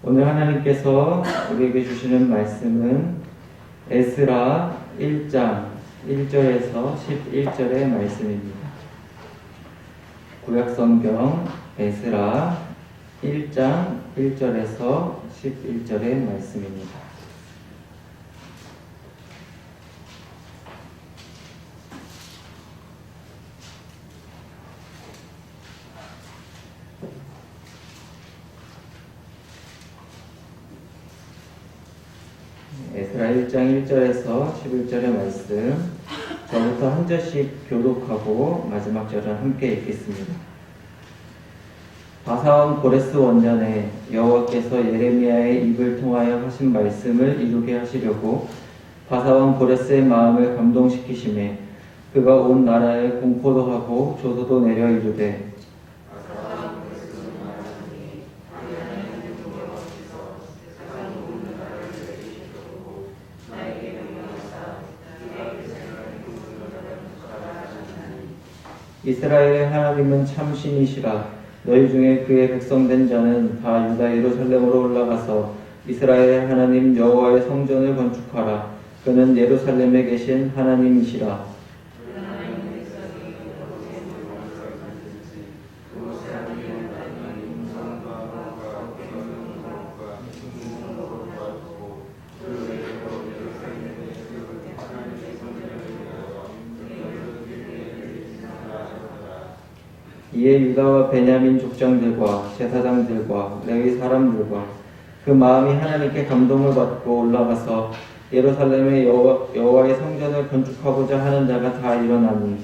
오늘 하나님께서 우리에게 주시는 말씀은 에스라 1장 1절에서 11절의 말씀입니다. 구약성경 에스라 1장 1절에서 11절의 말씀입니다. 에스라 1장 1절에서 11절의 말씀, 저부터 한 절씩 교독하고 마지막 절을 함께 읽겠습니다. 바사왕 고레스 원년에 여호와께서 예레미야의 입을 통하여 하신 말씀을 이루게 하시려고 바사왕 고레스의 마음을 감동시키심에 그가 온 나라에 공포도 하고 조소도 내려 이르되 이스라엘의 하나님은 참 신이시라. 너희 중에 그의 백성된 자는 다 유다 예루살렘으로 올라가서 이스라엘의 하나님 여호와의 성전을 건축하라. 그는 예루살렘에 계신 하나님이시라. 이에 유다와 베냐민 족장들과 제사장들과 레위 사람들과 그 마음이 하나님께 감동을 받고 올라가서 예루살렘의 여호와의 성전을 건축하고자 하는 자가 다 일어나니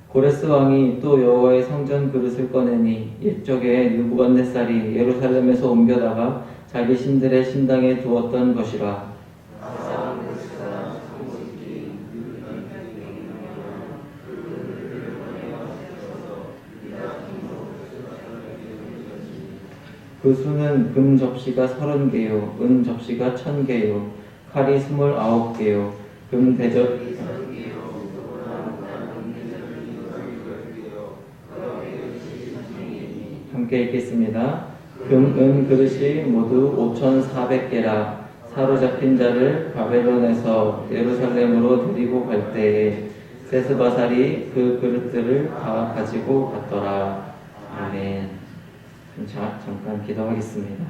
고레스 왕이 또 여호와의 성전 그릇을 꺼내니 옛적에 느부갓네살이 예루살렘에서 옮겨다가 자기 신들의 신당에 두었던 것이라. 그 수는 금 접시가 30개요, 은 접시가 1000개요, 칼이 29개요, 금 대접 함께 읽겠습니다. 금, 은 그릇이 모두 5400개라. 사로잡힌 자를 바벨론에서 예루살렘으로 데리고 갈 때에 세스바살이 그 그릇들을 다 가지고 갔더라. 아멘. 잠깐 기도하겠습니다.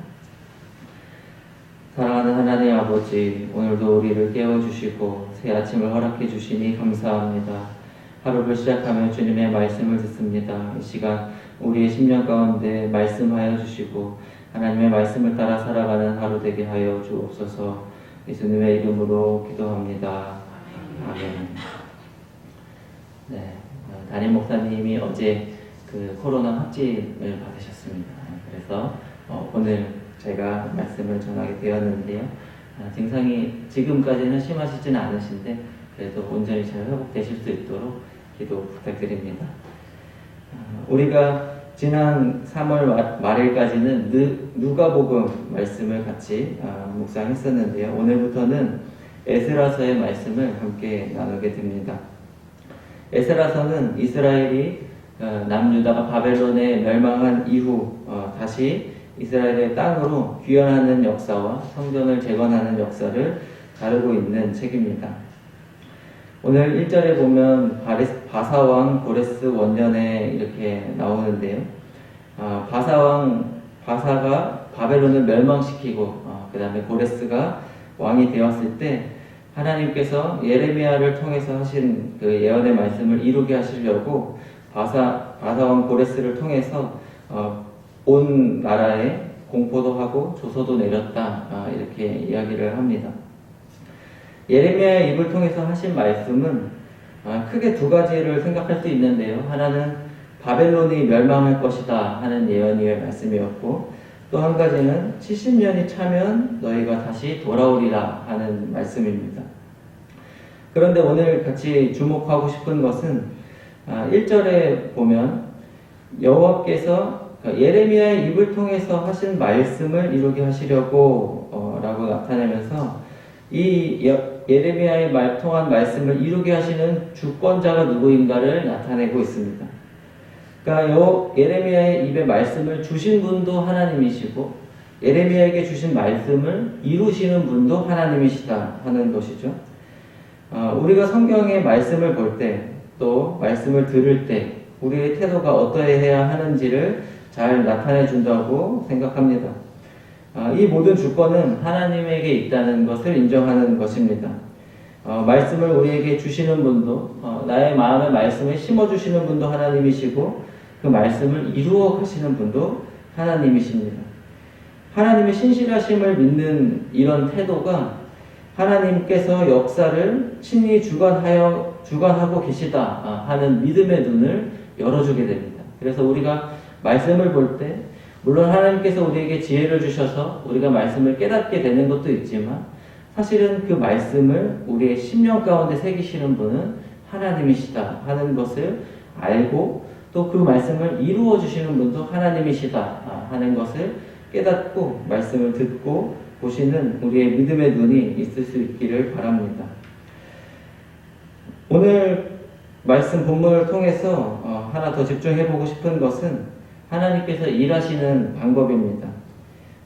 사랑하는 하나님 아버지, 오늘도 우리를 깨워주시고 새 아침을 허락해 주시니 감사합니다. 하루를 시작하며 주님의 말씀을 듣습니다. 이 시간 우리의 심령 가운데 말씀하여 주시고 하나님의 말씀을 따라 살아가는 하루 되게 하여 주옵소서. 예수님의 이름으로 기도합니다. 아멘. 네, 담임 목사님이 어제 그 코로나 확진을 받으셨습니다. 그래서 오늘 제가 말씀을 전하게 되었는데요. 증상이 지금까지는 심하시지는 않으신데 그래도 온전히 잘 회복되실 수 있도록 기도 부탁드립니다. 우리가 지난 3월 말일까지는 누가복음 말씀을 같이 묵상했었는데요. 오늘부터는 에스라서의 말씀을 함께 나누게 됩니다. 에스라서는 이스라엘이 남유다가 바벨론에 멸망한 이후 다시 이스라엘의 땅으로 귀환하는 역사와 성전을 재건하는 역사를 다루고 있는 책입니다. 오늘 1절에 보면 바사왕 고레스 원년에 이렇게 나오는데요. 바사가 바벨론을 멸망시키고 그 다음에 고레스가 왕이 되었을 때 하나님께서 예레미야를 통해서 하신 그 예언의 말씀을 이루게 하시려고 바사왕 고레스를 통해서 온 나라에 공포도 하고 조소도 내렸다, 이렇게 이야기를 합니다. 예레미야의 입을 통해서 하신 말씀은 크게 두 가지를 생각할 수 있는데요. 하나는 바벨론이 멸망할 것이다 하는 예언의 말씀이었고, 또 한 가지는 70년이 차면 너희가 다시 돌아오리라 하는 말씀입니다. 그런데 오늘 같이 주목하고 싶은 것은 1절에 보면 여호와께서 예레미야의 입을 통해서 하신 말씀을 이루게 하시려고 라고 나타내면서 예레미야의 통한 말씀을 이루게 하시는 주권자가 누구인가를 나타내고 있습니다. 그러니까 예레미야의 입에 말씀을 주신 분도 하나님이시고 예레미야에게 주신 말씀을 이루시는 분도 하나님이시다 하는 것이죠. 우리가 성경의 말씀을 볼 때 또 말씀을 들을 때 우리의 태도가 어떠해야 하는지를 잘 나타내 준다고 생각합니다. 이 모든 주권은 하나님에게 있다는 것을 인정하는 것입니다. 말씀을 우리에게 주시는 분도 나의 마음에 말씀을 심어주시는 분도 하나님이시고 그 말씀을 이루어 가시는 분도 하나님이십니다. 하나님의 신실하심을 믿는 이런 태도가 하나님께서 역사를 친히 주관하고 계시다 하는 믿음의 눈을 열어주게 됩니다. 그래서 우리가 말씀을 볼 때 물론 하나님께서 우리에게 지혜를 주셔서 우리가 말씀을 깨닫게 되는 것도 있지만 사실은 그 말씀을 우리의 심령 가운데 새기시는 분은 하나님이시다 하는 것을 알고 또 그 말씀을 이루어 주시는 분도 하나님이시다 하는 것을 깨닫고 말씀을 듣고 보시는 우리의 믿음의 눈이 있을 수 있기를 바랍니다. 오늘 말씀 본문을 통해서 하나 더 집중해보고 싶은 것은 하나님께서 일하시는 방법입니다.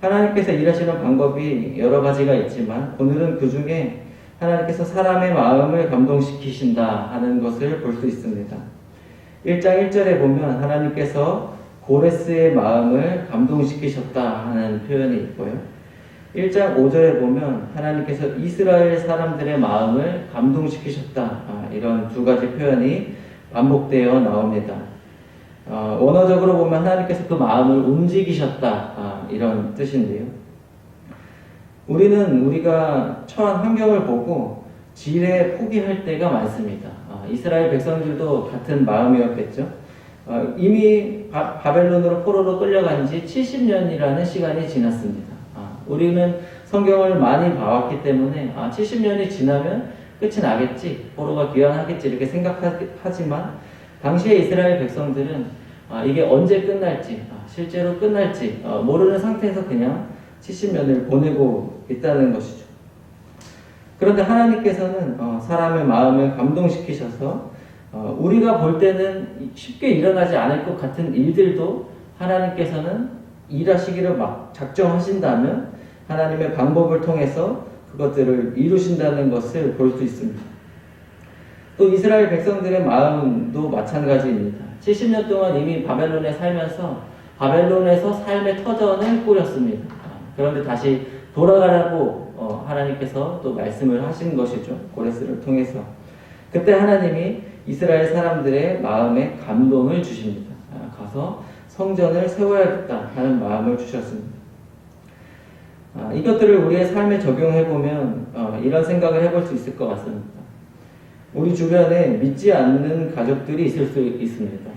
하나님께서 일하시는 방법이 여러 가지가 있지만 오늘은 그 중에 하나님께서 사람의 마음을 감동시키신다 하는 것을 볼 수 있습니다. 1장 1절에 보면 하나님께서 고레스의 마음을 감동시키셨다 하는 표현이 있고요. 1장 5절에 보면 하나님께서 이스라엘 사람들의 마음을 감동시키셨다 이런 두 가지 표현이 반복되어 나옵니다. 원어적으로 보면 하나님께서 그 마음을 움직이셨다 이런 뜻인데요. 우리가 처한 환경을 보고 지레 포기할 때가 많습니다. 이스라엘 백성들도 같은 마음이었겠죠. 이미 바벨론으로 포로로 끌려간 지 70년이라는 시간이 지났습니다. 우리는 성경을 많이 봐왔기 때문에 70년이 지나면 끝이 나겠지, 포로가 귀환하겠지 이렇게 생각하지만 당시에 이스라엘 백성들은 이게 언제 끝날지, 실제로 끝날지 모르는 상태에서 그냥 70년을 보내고 있다는 것이죠. 그런데 하나님께서는 사람의 마음을 감동시키셔서 우리가 볼 때는 쉽게 일어나지 않을 것 같은 일들도 하나님께서는 일하시기를 막 작정하신다면 하나님의 방법을 통해서 그것들을 이루신다는 것을 볼 수 있습니다. 또 이스라엘 백성들의 마음도 마찬가지입니다. 70년 동안 이미 바벨론에 살면서 바벨론에서 삶의 터전을 꾸렸습니다. 그런데 다시 돌아가라고 하나님께서 또 말씀을 하신 것이죠. 고레스를 통해서. 그때 하나님이 이스라엘 사람들의 마음에 감동을 주십니다. 가서 성전을 세워야겠다 하는 마음을 주셨습니다. 이것들을 우리의 삶에 적용해보면 이런 생각을 해볼 수 있을 것 같습니다. 우리 주변에 믿지 않는 가족들이 있을 수 있습니다.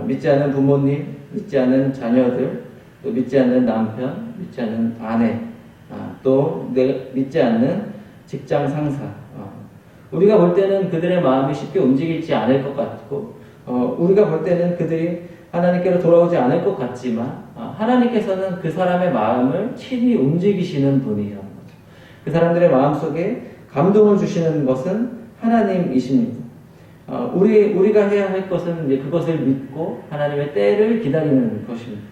믿지 않는 부모님, 믿지 않는 자녀들, 또 믿지 않는 남편, 믿지 않는 아내, 또 믿지 않는 직장 상사. 우리가 볼 때는 그들의 마음이 쉽게 움직이지 않을 것 같고 우리가 볼 때는 그들이 하나님께로 돌아오지 않을 것 같지만 하나님께서는 그 사람의 마음을 친히 움직이시는 분이라는 거죠. 그 사람들의 마음속에 감동을 주시는 것은 하나님이십니다. 우리가 해야 할 것은 이제 그것을 믿고 하나님의 때를 기다리는 것입니다.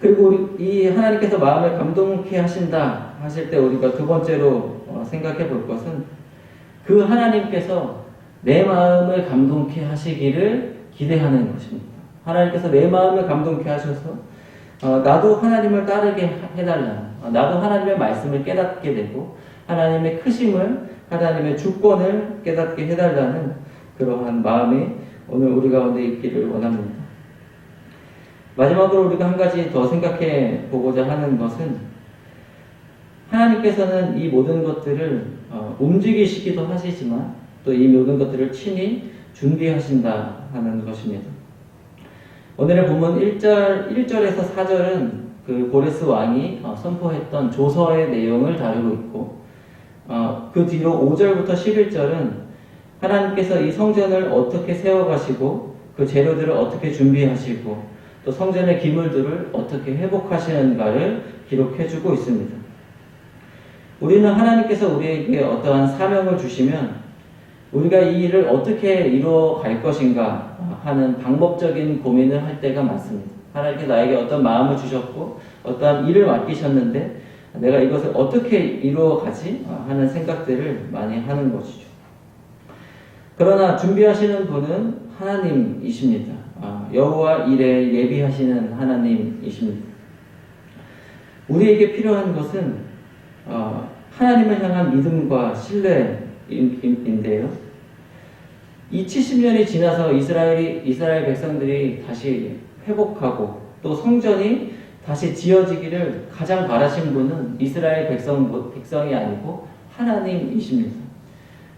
그리고 이 하나님께서 마음을 감동케 하신다 하실 때 우리가 두 번째로 생각해 볼 것은 그 하나님께서 내 마음을 감동케 하시기를 기대하는 것입니다. 하나님께서 내 마음을 감동케 하셔서 나도 하나님을 따르게 해달라. 나도 하나님의 말씀을 깨닫게 되고 하나님의 크심을, 하나님의 주권을 깨닫게 해달라는 그러한 마음이 오늘 우리 가운데 있기를 원합니다. 마지막으로 우리가 한 가지 더 생각해 보고자 하는 것은 하나님께서는 이 모든 것들을 움직이시기도 하시지만 또 이 모든 것들을 친히 준비하신다 하는 것입니다. 오늘의 본문 1절에서 4절은 그 고레스 왕이 선포했던 조서의 내용을 다루고 있고 그 뒤로 5절부터 11절은 하나님께서 이 성전을 어떻게 세워가시고 그 재료들을 어떻게 준비하시고 또 성전의 기물들을 어떻게 회복하시는가를 기록해주고 있습니다. 우리는 하나님께서 우리에게 어떠한 사명을 주시면 우리가 이 일을 어떻게 이루어 갈 것인가 하는 방법적인 고민을 할 때가 많습니다. 하나님께서 나에게 어떤 마음을 주셨고 어떠한 일을 맡기셨는데 내가 이것을 어떻게 이루어 가지 하는 생각들을 많이 하는 것이죠. 그러나 준비하시는 분은 하나님이십니다. 여호와 일에 예비하시는 하나님이십니다. 우리에게 필요한 것은 하나님을 향한 믿음과 신뢰인데요. 이 70년이 지나서 이스라엘 백성들이 다시 회복하고 또 성전이 다시 지어지기를 가장 바라신 분은 이스라엘 백성이 아니고 하나님이십니다.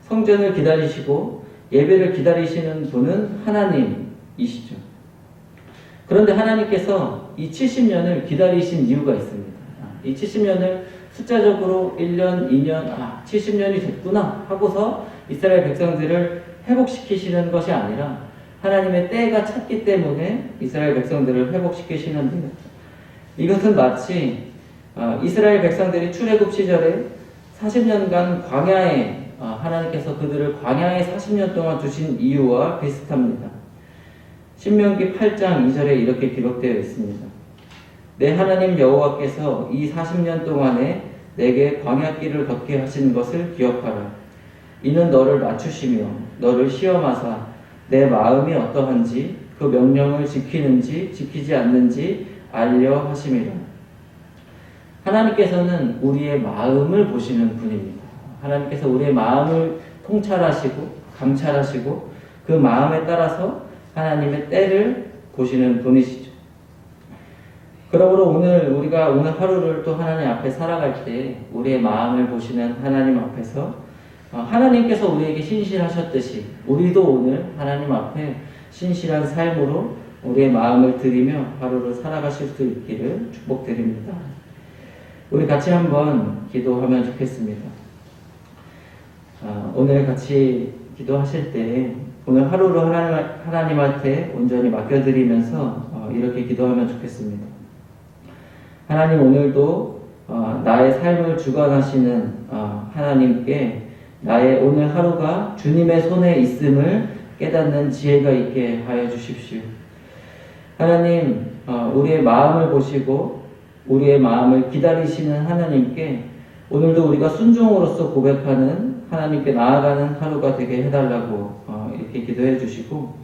성전을 기다리시고 예배를 기다리시는 분은 하나님이시죠. 그런데 하나님께서 이 70년을 기다리신 이유가 있습니다. 이 70년을 숫자적으로 1년, 2년, 70년이 됐구나 하고서 이스라엘 백성들을 회복시키시는 것이 아니라 하나님의 때가 찼기 때문에 이스라엘 백성들을 회복시키시는데요. 이것은 마치 이스라엘 백성들이 출애굽 시절에 40년간 광야에 하나님께서 그들을 광야에 40년 동안 두신 이유와 비슷합니다. 신명기 8장 2절에 이렇게 기록되어 있습니다. 내 하나님 여호와께서 이 40년 동안에 내게 광야길을 걷게 하신 것을 기억하라. 이는 너를 낮추시며 너를 시험하사 내 마음이 어떠한지 그 명령을 지키는지 지키지 않는지 알려 하심이라. 하나님께서는 우리의 마음을 보시는 분입니다. 하나님께서 우리의 마음을 통찰하시고 감찰하시고 그 마음에 따라서 하나님의 때를 보시는 분이시죠. 그러므로 우리가 오늘 하루를 또 하나님 앞에 살아갈 때 우리의 마음을 보시는 하나님 앞에서 하나님께서 우리에게 신실하셨듯이 우리도 오늘 하나님 앞에 신실한 삶으로 우리의 마음을 드리며 하루를 살아가실 수 있기를 축복드립니다. 우리 같이 한번 기도하면 좋겠습니다. 오늘 같이 기도하실 때 오늘 하루를 하나님한테 온전히 맡겨드리면서 이렇게 기도하면 좋겠습니다. 하나님, 오늘도 나의 삶을 주관하시는 하나님께 나의 오늘 하루가 주님의 손에 있음을 깨닫는 지혜가 있게 하여 주십시오. 하나님, 우리의 마음을 보시고 우리의 마음을 기다리시는 하나님께 오늘도 우리가 순종으로서 고백하는 하나님께 나아가는 하루가 되게 해달라고 이렇게 기도해 주시고,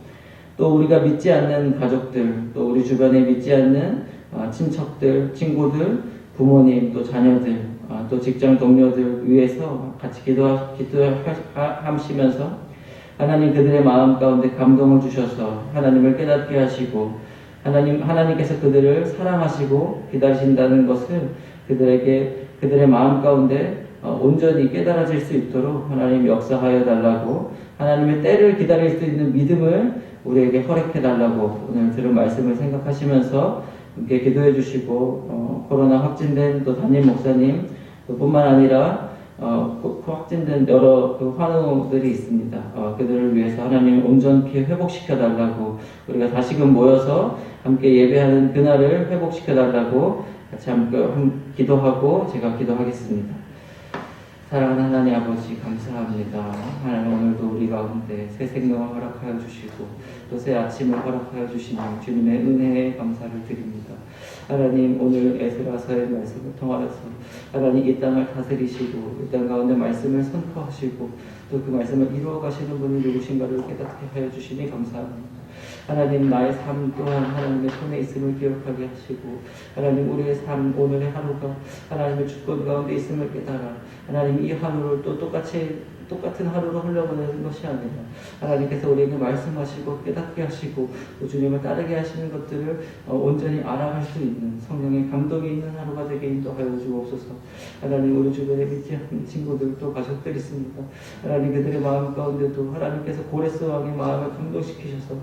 또 우리가 믿지 않는 가족들, 또 우리 주변에 믿지 않는 친척들, 친구들, 부모님, 또 자녀들, 또 직장 동료들 위해서 같이 기도하시면서 하나님 그들의 마음 가운데 감동을 주셔서 하나님을 깨닫게 하시고 하나님께서 그들을 사랑하시고 기다리신다는 것을 그들의 마음 가운데 온전히 깨달아질 수 있도록 하나님 역사하여 달라고, 하나님의 때를 기다릴 수 있는 믿음을 우리에게 허락해 달라고 오늘 들은 말씀을 생각하시면서 함께 기도해 주시고, 코로나 확진된 또 담임 목사님 뿐만 아니라 확진된 여러 환우들이 있습니다. 그들을 위해서 하나님 온전히 회복시켜 달라고, 우리가 다시금 모여서 함께 예배하는 그날을 회복시켜 달라고 같이 함께 기도하고 제가 기도하겠습니다. 사랑하는 하나님 아버지, 감사합니다. 하나님, 오늘도 우리 가운데 새 생명을 허락하여 주시고 또 새 아침을 허락하여 주시니 주님의 은혜에 감사를 드립니다. 하나님, 오늘 에스라서의 말씀을 통하여서 하나님 이 땅을 다스리시고 이 땅 가운데 말씀을 선포하시고 또 그 말씀을 이루어 가시는 분이 누구신가를 깨닫게 하여 주시니 감사합니다. 하나님, 나의 삶 또한 하나님의 손에 있음을 기억하게 하시고, 하나님 우리의 삶, 오늘의 하루가 하나님의 주권 가운데 있음을 깨달아 하나님 이 하루를 또 똑같은 하루로 흘러보내는 것이 아니라 하나님께서 우리에게 말씀하시고 깨닫게 하시고 또 주님을 따르게 하시는 것들을 온전히 알아갈 수 있는 성령의 감동이 있는 하루가 되게 인도하여 주옵소서. 하나님, 우리 주변에 믿지 않는 친구들 또 가족들 있습니다. 하나님, 그들의 마음 가운데도 하나님께서 고레스 왕의 마음을 감동시키셔서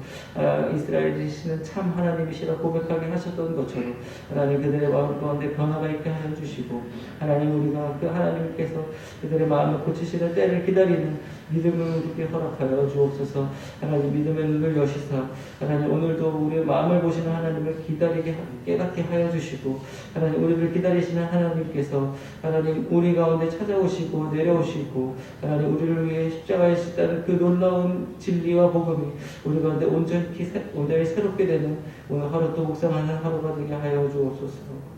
이스라엘이시는 참 하나님이시라 고백하게 하셨던 것처럼 하나님 그들의 마음 가운데 변화가 있게 하여 주시고, 하나님 우리가 그 하나님께서 그들의 마음을 고치시는 때를 기다리는 믿음을 우리에게 허락하여 주옵소서. 하나님 믿음의 눈을 여시사 하나님 오늘도 우리의 마음을 보시는 하나님을 깨닫게 하여 주시고 하나님 우리를 기다리시는 하나님께서 하나님 우리 가운데 찾아오시고 내려오시고 하나님 우리를 위해 십자가에 지다는 그 놀라운 진리와 복음이 우리 가운데 온전히 새롭게 되는 오늘 하루 또 묵상하는 하루가 되게 하여 주옵소서.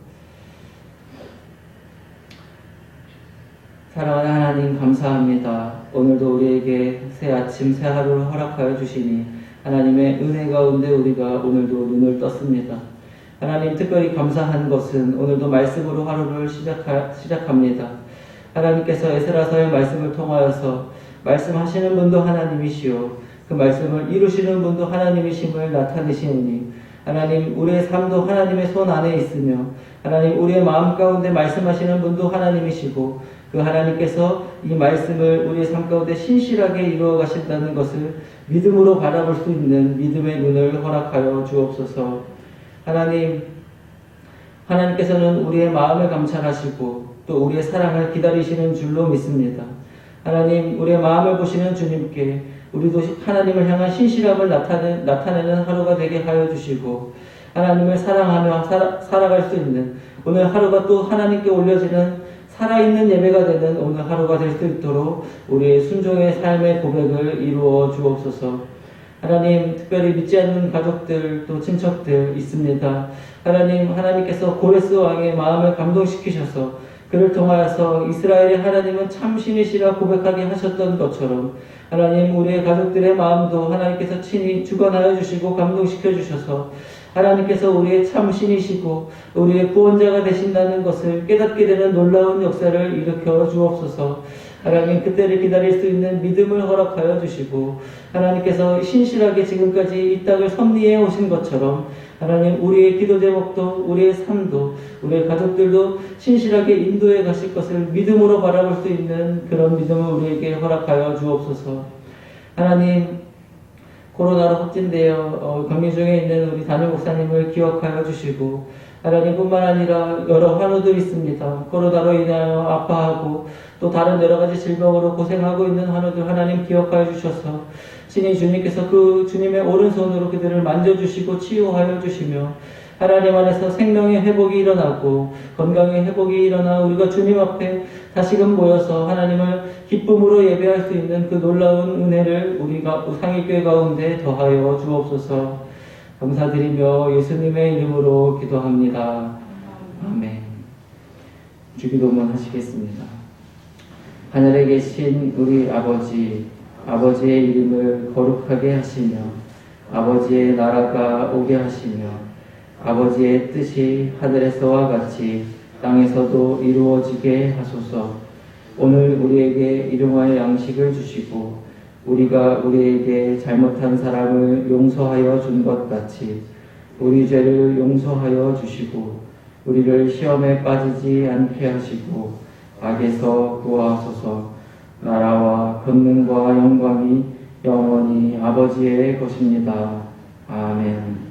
사랑하는 하나님 감사합니다. 오늘도 우리에게 새 아침 새 하루를 허락하여 주시니 하나님의 은혜 가운데 우리가 오늘도 눈을 떴습니다. 하나님 특별히 감사한 것은 오늘도 말씀으로 하루를 시작합니다. 하나님께서 에스라서의 말씀을 통하여서 말씀하시는 분도 하나님이시오 그 말씀을 이루시는 분도 하나님이심을 나타내시오니 하나님 우리의 삶도 하나님의 손 안에 있으며 하나님 우리의 마음 가운데 말씀하시는 분도 하나님이시고 그 하나님께서 이 말씀을 우리의 삶 가운데 신실하게 이루어 가신다는 것을 믿음으로 바라볼 수 있는 믿음의 눈을 허락하여 주옵소서. 하나님께서는 우리의 마음을 감찰하시고 또 우리의 사랑을 기다리시는 줄로 믿습니다. 하나님 우리의 마음을 보시는 주님께 우리도 하나님을 향한 신실함을 나타내는 하루가 되게 하여 주시고 하나님을 사랑하며 살아갈 수 있는 오늘 하루가 또 하나님께 올려지는 살아있는 예배가 되는 오늘 하루가 될 수 있도록 우리의 순종의 삶의 고백을 이루어 주옵소서. 하나님 특별히 믿지 않는 가족들 또 친척들 있습니다. 하나님께서 고레스 왕의 마음을 감동시키셔서 그를 통하여서 이스라엘의 하나님은 참 신이시라 고백하게 하셨던 것처럼 하나님 우리의 가족들의 마음도 하나님께서 친히 주관하여 주시고 감동시켜 주셔서 하나님께서 우리의 참 신이시고 우리의 구원자가 되신다는 것을 깨닫게 되는 놀라운 역사를 일으켜 주옵소서. 하나님 그때를 기다릴 수 있는 믿음을 허락하여 주시고 하나님께서 신실하게 지금까지 이 땅을 섭리해 오신 것처럼 하나님 우리의 기도 제목도 우리의 삶도 우리의 가족들도 신실하게 인도해 가실 것을 믿음으로 바라볼 수 있는 그런 믿음을 우리에게 허락하여 주옵소서. 하나님 코로나로 확진되어 격리 중에 있는 우리 담임 목사님을 기억하여 주시고 하나님뿐만 아니라 여러 환우들이 있습니다. 코로나로 인하여 아파하고 또 다른 여러 가지 질병으로 고생하고 있는 환우들 하나님 기억하여 주셔서 신이 주님께서 그 주님의 오른손으로 그들을 만져주시고 치유하여 주시며 하나님 안에서 생명의 회복이 일어나고 건강의 회복이 일어나 우리가 주님 앞에 다시금 모여서 하나님을 기쁨으로 예배할 수 있는 그 놀라운 은혜를 우리가 상일교회 가운데 더하여 주옵소서. 감사드리며 예수님의 이름으로 기도합니다. 아멘. 주기도문 하시겠습니다. 하늘에 계신 우리 아버지의 이름을 거룩하게 하시며 아버지의 나라가 오게 하시며 아버지의 뜻이 하늘에서와 같이 땅에서도 이루어지게 하소서. 오늘 우리에게 일용할 양식을 주시고 우리가 우리에게 잘못한 사람을 용서하여 준 것 같이 우리 죄를 용서하여 주시고 우리를 시험에 빠지지 않게 하시고 악에서 구하소서. 나라와 권능과 영광이 영원히 아버지의 것입니다. 아멘.